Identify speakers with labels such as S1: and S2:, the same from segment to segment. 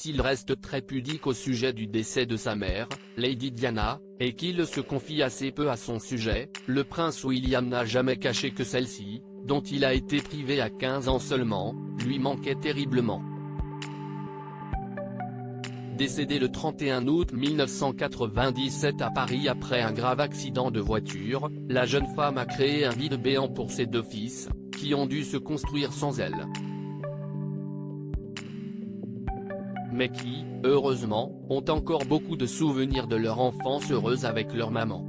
S1: s'il reste très pudique au sujet du décès de sa mère, Lady Diana, et qu'il se confie assez peu à son sujet, le prince William n'a jamais caché que celle-ci, dont il a été privé à 15 ans seulement, lui manquait terriblement. Décédée le 31 août 1997 à Paris après un grave accident de voiture, la jeune femme a créé un vide béant pour ses deux fils, qui ont dû se construire sans elle. Mais qui, heureusement, ont encore beaucoup de souvenirs de leur enfance heureuse avec leur maman.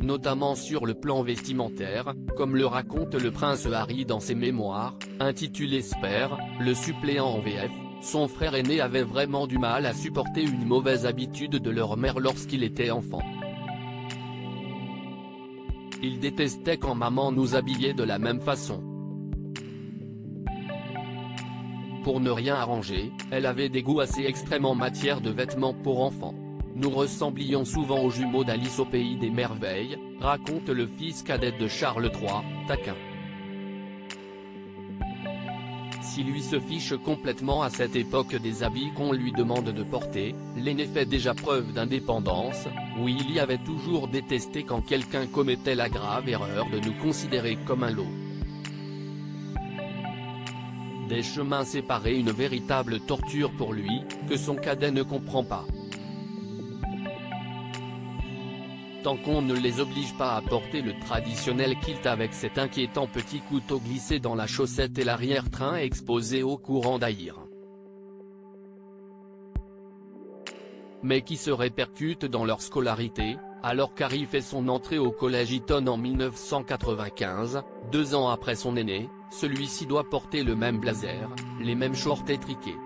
S1: Notamment sur le plan vestimentaire, comme le raconte le prince Harry dans ses mémoires, intitulé Spare, le suppléant en VF. Son frère aîné avait vraiment du mal à supporter une mauvaise habitude de leur mère lorsqu'il était enfant. Il détestait quand maman nous habillait de la même façon. Pour ne rien arranger, elle avait des goûts assez extrêmes en matière de vêtements pour enfants. Nous ressemblions souvent aux jumeaux d'Alice au pays des merveilles, raconte le fils cadet de Charles III, taquin. Si lui se fiche complètement à cette époque des habits qu'on lui demande de porter, l'aîné fait déjà preuve d'indépendance. Willy avait toujours détesté quand quelqu'un commettait la grave erreur de nous considérer comme un lot. Des chemins séparés, une véritable torture pour lui, que son cadet ne comprend pas. Tant qu'on ne les oblige pas à porter le traditionnel kilt avec cet inquiétant petit couteau glissé dans la chaussette et l'arrière-train exposé au courant d'air. Mais qui se répercute dans leur scolarité, alors qu'Harry fait son entrée au collège Eton en 1995, 2 ans après son aîné, celui-ci doit porter le même blazer, les mêmes shorts étriqués.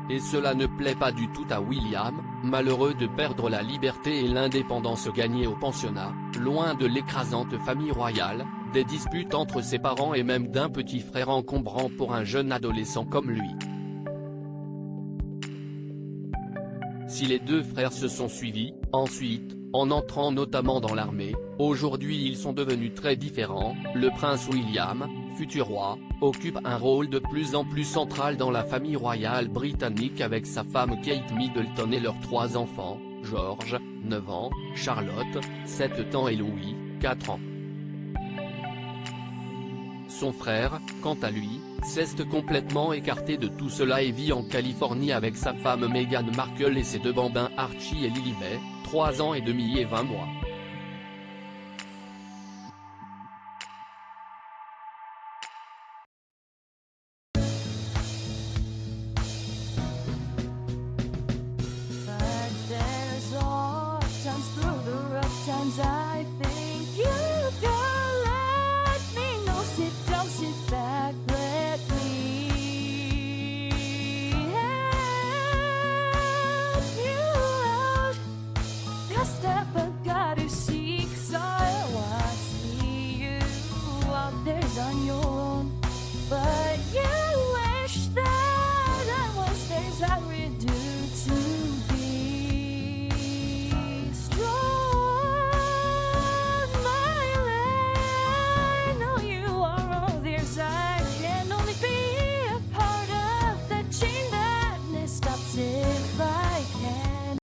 S1: Et cela ne plaît pas du tout à William, malheureux de perdre la liberté et l'indépendance gagnée au pensionnat, loin de l'écrasante famille royale, des disputes entre ses parents et même d'un petit frère encombrant pour un jeune adolescent comme lui. Si les deux frères se sont suivis, ensuite, en entrant notamment dans l'armée, aujourd'hui ils sont devenus très différents. Le prince William, futur roi, occupe un rôle de plus en plus central dans la famille royale britannique avec sa femme Kate Middleton et leurs 3 enfants, George, 9 ans, Charlotte, 7 ans et Louis, 4 ans. Son frère, quant à lui, s'est complètement écarté de tout cela et vit en Californie avec sa femme Meghan Markle et ses 2 bambins Archie et Lilibet, 3 ans et demi et 20 mois.